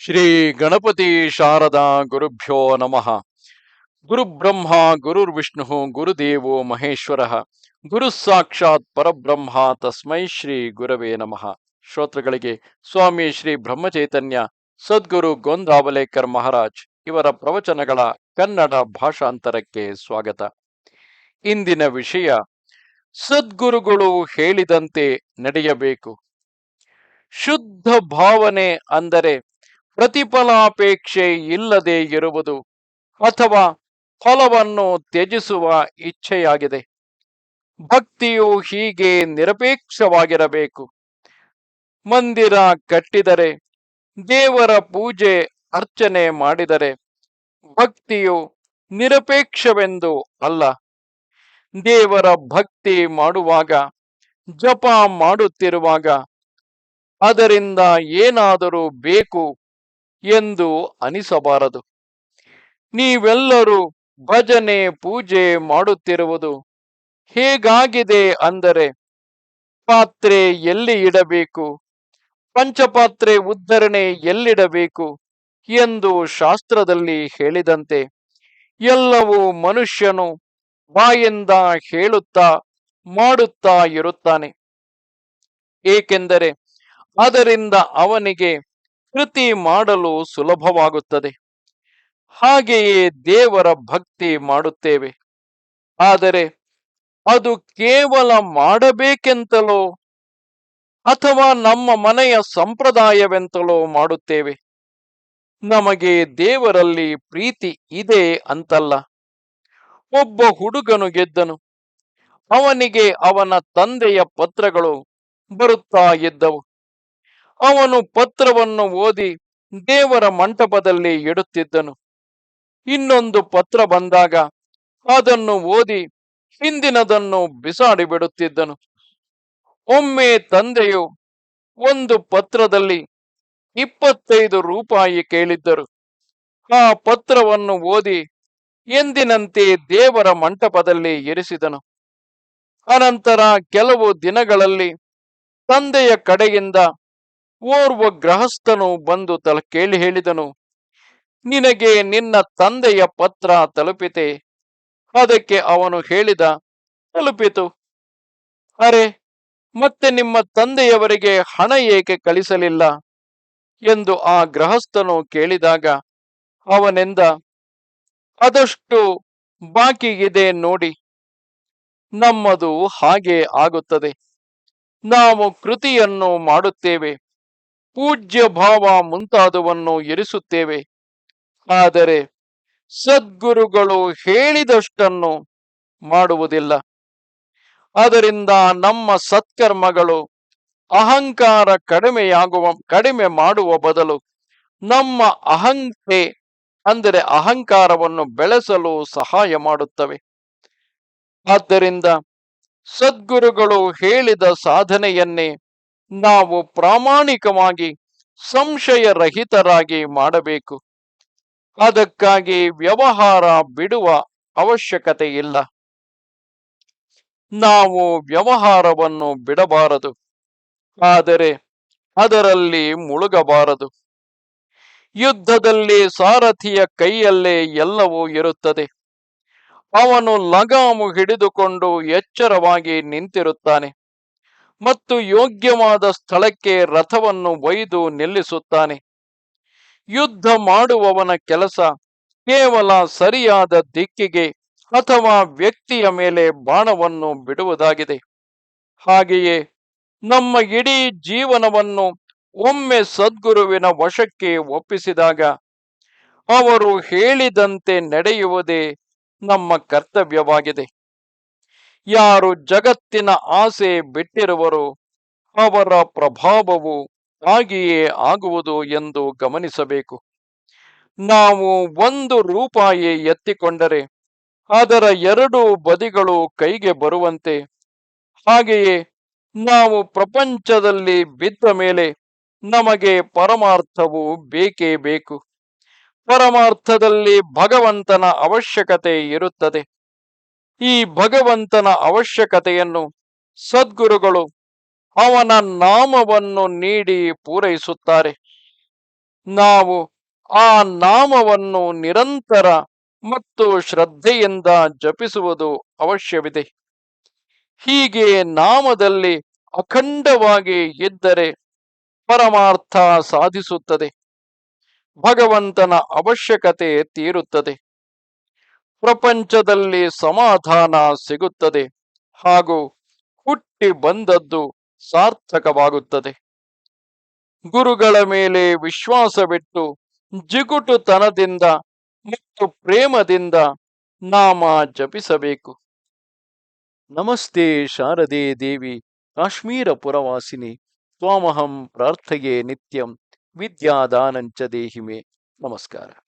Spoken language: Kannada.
ಶ್ರೀ ಗಣಪತಿ ಶಾರದಾ ಗುರುಭ್ಯೋ ನಮಃ. ಗುರುಬ್ರಹ್ಮ ಗುರುರ್ವಿಷ್ಣು ಗುರುದೇವೋ ಮಹೇಶ್ವರ ಗುರು ಸಾಕ್ಷಾತ್ ಪರಬ್ರಹ್ಮ ತಸ್ಮೈ ಶ್ರೀ ಗುರವೇ ನಮಃ. ಶ್ರೋತೃಗಳಿಗೆ ಸ್ವಾಮಿ ಶ್ರೀ ಬ್ರಹ್ಮಚೈತನ್ಯ ಸದ್ಗುರು ಗೋಂದಾವಲೇಕರ್ ಮಹಾರಾಜ್ ಇವರ ಪ್ರವಚನಗಳ ಕನ್ನಡ ಭಾಷಾಂತರಕ್ಕೆ ಸ್ವಾಗತ. ಇಂದಿನ ವಿಷಯ ಸದ್ಗುರುಗಳು ಹೇಳಿದಂತೆ ನಡೆಯಬೇಕು. ಶುದ್ಧ ಭಾವನೆ ಅಂದರೆ ಪ್ರತಿಫಲಾಪೇಕ್ಷೆ ಇಲ್ಲದೆ ಇರುವುದು ಅಥವಾ ಫಲವನ್ನು ತ್ಯಜಿಸುವ ಇಚ್ಛೆಯಾಗಿದೆ. ಭಕ್ತಿಯು ಹೀಗೆ ನಿರಪೇಕ್ಷವಾಗಿರಬೇಕು. ಮಂದಿರ ಕಟ್ಟಿದರೆ, ದೇವರ ಪೂಜೆ ಅರ್ಚನೆ ಮಾಡಿದರೆ ಭಕ್ತಿಯು ನಿರಪೇಕ್ಷವೆಂದು ಅಲ್ಲ. ದೇವರ ಭಕ್ತಿ ಮಾಡುವಾಗ, ಜಪ ಮಾಡುತ್ತಿರುವಾಗ ಅದರಿಂದ ಏನಾದರೂ ಬೇಕು ಎಂದು ಅನಿಸಬಾರದು. ನೀವೆಲ್ಲರೂ ಭಜನೆ ಪೂಜೆ ಮಾಡುತ್ತಿರುವುದು ಹೇಗಾಗಿದೆ ಅಂದರೆ, ಪಾತ್ರೆ ಎಲ್ಲಿ ಇಡಬೇಕು, ಪಂಚಪಾತ್ರೆ ಉದ್ಧರಣೆ ಎಲ್ಲಿಡಬೇಕು ಎಂದು ಶಾಸ್ತ್ರದಲ್ಲಿ ಹೇಳಿದಂತೆ ಎಲ್ಲವೂ ಮನುಷ್ಯನು ಬಾಯಿಂದ ಹೇಳುತ್ತಾ ಮಾಡುತ್ತಾ ಇರುತ್ತಾನೆ. ಏಕೆಂದರೆ ಅದರಿಂದ ಅವನಿಗೆ ಕೃತಿ ಮಾಡಲು ಸುಲಭವಾಗುತ್ತದೆ. ಹಾಗೆಯೇ ದೇವರ ಭಕ್ತಿ ಮಾಡುತ್ತೇವೆ. ಆದರೆ ಅದು ಕೇವಲ ಮಾಡಬೇಕೆಂತಲೋ ಅಥವಾ ನಮ್ಮ ಮನೆಯ ಸಂಪ್ರದಾಯವೆಂತಲೋ ಮಾಡುತ್ತೇವೆ. ನಮಗೆ ದೇವರಲ್ಲಿ ಪ್ರೀತಿ ಇದೆ ಅಂತಲ್ಲ. ಒಬ್ಬ ಹುಡುಗನು ಗೆದ್ದನು. ಅವನಿಗೆ ಅವನ ತಂದೆಯ ಪತ್ರಗಳು ಬರುತ್ತಾ ಇದ್ದವು. ಅವನು ಪತ್ರವನ್ನು ಓದಿ ದೇವರ ಮಂಟಪದಲ್ಲಿ ಇಡುತ್ತಿದ್ದನು. ಇನ್ನೊಂದು ಪತ್ರ ಬಂದಾಗ ಅದನ್ನು ಓದಿ ಹಿಂದಿನದನ್ನು ಬಿಸಾಡಿ ಬಿಡುತ್ತಿದ್ದನು. ಒಮ್ಮೆ ತಂದೆಯು ಒಂದು ಪತ್ರದಲ್ಲಿ 25 ರೂಪಾಯಿ ಕೇಳಿದ್ದರು. ಆ ಪತ್ರವನ್ನು ಓದಿ ಎಂದಿನಂತೆ ದೇವರ ಮಂಟಪದಲ್ಲಿ ಇರಿಸಿದನು. ಅನಂತರ ಕೆಲವು ದಿನಗಳಲ್ಲಿ ತಂದೆಯ ಕಡೆಯಿಂದ ಓರ್ವ ಗೃಹಸ್ಥನು ಬಂದು ಕೇಳಿ ಹೇಳಿದನು, ನಿನಗೆ ನಿನ್ನ ತಂದೆಯ ಪತ್ರ ತಲುಪಿತೆ? ಅದಕ್ಕೆ ಅವನು ಹೇಳಿದ, ತಲುಪಿತು. ಅರೆ, ಮತ್ತೆ ನಿಮ್ಮ ತಂದೆಯವರಿಗೆ ಹಣ ಏಕೆ ಕಳಿಸಲಿಲ್ಲ ಎಂದು ಆ ಗೃಹಸ್ಥನು ಕೇಳಿದಾಗ ಅವನೆಂದ, ಅದಷ್ಟು ಬಾಕಿ ಇದೆ ನೋಡಿ. ನಮ್ಮದು ಹಾಗೆ ಆಗುತ್ತದೆ. ನಾವು ಕೃತಿಯನ್ನು ಮಾಡುತ್ತೇವೆ, ಪೂಜ್ಯ ಭಾವ ಮುಂತಾದವನ್ನು ಇರಿಸುತ್ತೇವೆ. ಆದರೆ ಸದ್ಗುರುಗಳು ಹೇಳಿದಷ್ಟನ್ನು ಮಾಡುವುದಿಲ್ಲ. ಅದರಿಂದ ನಮ್ಮ ಸತ್ಕರ್ಮಗಳು ಅಹಂಕಾರ ಕಡಿಮೆ ಮಾಡುವ ಬದಲು ನಮ್ಮ ಅಂದರೆ ಅಹಂಕಾರವನ್ನು ಬೆಳೆಸಲು ಸಹಾಯ ಮಾಡುತ್ತವೆ. ಆದ್ದರಿಂದ ಸದ್ಗುರುಗಳು ಹೇಳಿದ ಸಾಧನೆಯನ್ನೇ ನಾವು ಪ್ರಾಮಾಣಿಕವಾಗಿ ಸಂಶಯರಹಿತರಾಗಿ ಮಾಡಬೇಕು. ಅದಕ್ಕಾಗಿ ವ್ಯವಹಾರ ಬಿಡುವ ಅವಶ್ಯಕತೆ ಇಲ್ಲ. ನಾವು ವ್ಯವಹಾರವನ್ನು ಬಿಡಬಾರದು, ಆದರೆ ಅದರಲ್ಲಿ ಮುಳುಗಬಾರದು. ಯುದ್ಧದಲ್ಲಿ ಸಾರಥಿಯ ಕೈಯಲ್ಲೇ ಎಲ್ಲವೂ ಇರುತ್ತದೆ. ಅವನು ಲಗಾಮು ಹಿಡಿದುಕೊಂಡು ಎಚ್ಚರವಾಗಿ ನಿಂತಿರುತ್ತಾನೆ ಮತ್ತು ಯೋಗ್ಯವಾದ ಸ್ಥಳಕ್ಕೆ ರಥವನ್ನು ಒಯ್ದು ನಿಲ್ಲಿಸುತ್ತಾನೆ. ಯುದ್ಧ ಮಾಡುವವನ ಕೆಲಸ ಕೇವಲ ಸರಿಯಾದ ದಿಕ್ಕಿಗೆ ಅಥವಾ ವ್ಯಕ್ತಿಯ ಮೇಲೆ ಬಾಣವನ್ನು ಬಿಡುವುದಾಗಿದೆ. ಹಾಗೆಯೇ ನಮ್ಮ ಇಡೀ ಜೀವನವನ್ನು ಒಮ್ಮೆ ಸದ್ಗುರುವಿನ ವಶಕ್ಕೆ ಒಪ್ಪಿಸಿದಾಗ ಅವರು ಹೇಳಿದಂತೆ ನಡೆಯುವುದೇ ನಮ್ಮ ಕರ್ತವ್ಯವಾಗಿದೆ. ಯಾರು ಜಗತ್ತಿನ ಆಸೆ ಬಿಟ್ಟಿರುವರೋ ಅವರ ಪ್ರಭಾವವು ಹಾಗೆಯೇ ಆಗುವುದು ಎಂದು ಗಮನಿಸಬೇಕು. ನಾವು 1 ರೂಪಾಯಿ ಎತ್ತಿಕೊಂಡರೆ ಅದರ 2 ಬದಿಗಳು ಕೈಗೆ ಬರುವಂತೆ, ಹಾಗೆಯೇ ನಾವು ಪ್ರಪಂಚದಲ್ಲಿ ಬಿದ್ದ ಮೇಲೆ ನಮಗೆ ಪರಮಾರ್ಥವು ಬೇಕೇ ಬೇಕು. ಪರಮಾರ್ಥದಲ್ಲಿ ಭಗವಂತನ ಅವಶ್ಯಕತೆ ಇರುತ್ತದೆ. ಈ ಭಗವಂತನ ಅವಶ್ಯಕತೆಯನ್ನು ಸದ್ಗುರುಗಳು ಅವನ ನಾಮವನ್ನು ನೀಡಿ ಪೂರೈಸುತ್ತಾರೆ. ನಾವು ಆ ನಾಮವನ್ನು ನಿರಂತರ ಮತ್ತು ಶ್ರದ್ಧೆಯಿಂದ ಜಪಿಸುವುದು ಅವಶ್ಯವಿದೆ. ಹೀಗೆ ನಾಮದಲ್ಲಿ ಅಖಂಡವಾಗಿ ಇದ್ದರೆ ಪರಮಾರ್ಥ ಸಾಧಿಸುತ್ತದೆ, ಭಗವಂತನ ಅವಶ್ಯಕತೆ ತೀರುತ್ತದೆ, ಪ್ರಪಂಚದಲ್ಲಿ ಸಮಾಧಾನ ಸಿಗುತ್ತದೆ ಹಾಗೂ ಹುಟ್ಟಿ ಬಂದದ್ದು ಸಾರ್ಥಕವಾಗುತ್ತದೆ. ಗುರುಗಳ ಮೇಲೆ ವಿಶ್ವಾಸವಿಟ್ಟು ಜಿಗುಟುತನದಿಂದ ಮತ್ತು ಪ್ರೇಮದಿಂದ ನಾಮ ಜಪಿಸಬೇಕು. ನಮಸ್ತೆ ಶಾರದೆ ದೇವಿ ಕಾಶ್ಮೀರ ಪುರವಾಸಿನಿ ತ್ವಾಮಹಂ ಪ್ರಾರ್ಥಯೇ ನಿತ್ಯಂ ವಿದ್ಯಾದಾನಂಚ ದೇಹಿಮೆ. ನಮಸ್ಕಾರ.